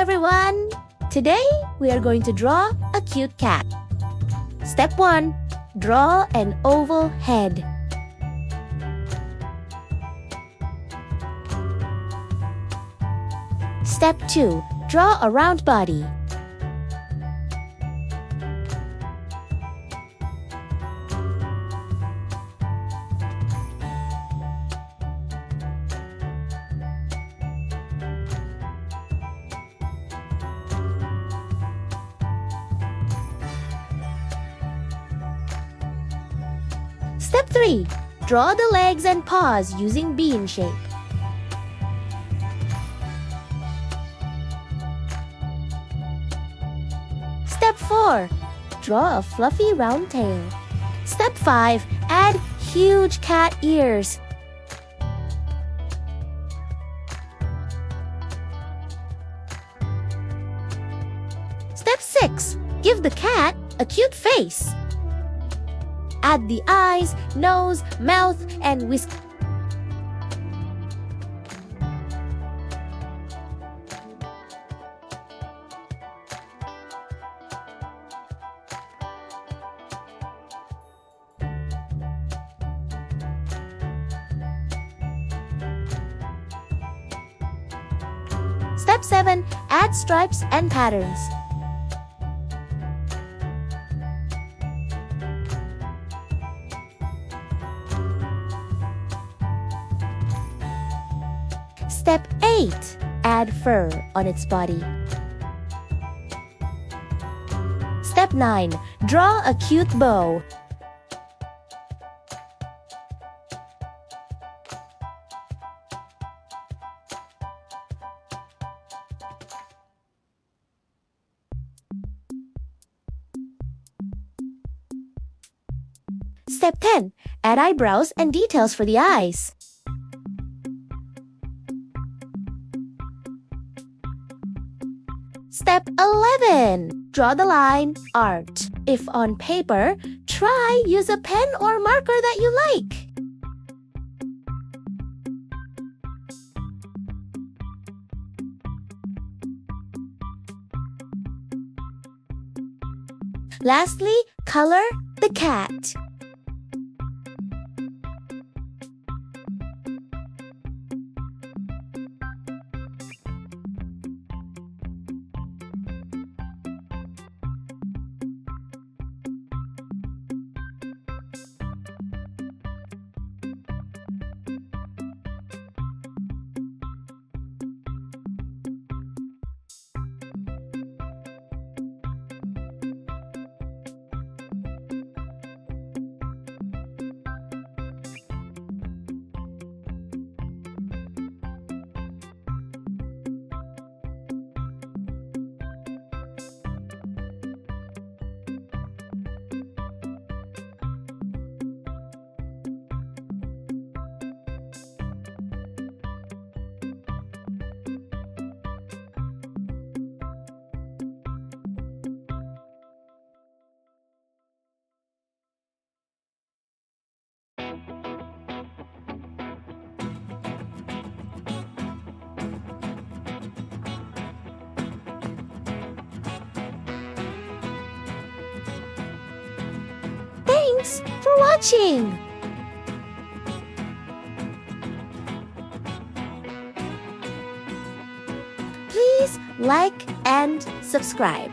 everyone! Today, we are going to draw a cute cat. Step 1. Draw an oval head. Step 2. Draw a round body. Step 3. Draw the legs and paws using bean shape. Step 4. Draw a fluffy round tail. Step 5. Add huge cat ears. Step 6. Give the cat a cute face. Add the eyes, nose, mouth, and whiskers. Step 7. Add stripes and patterns. Step 8. Add fur on its body. Step 9. Draw a cute bow. Step 10. Add eyebrows and details for the eyes. Step 11. Draw the line art. If on paper, try use a pen or marker that you like. Lastly, color the cat. Thanks for watching! Please like and subscribe.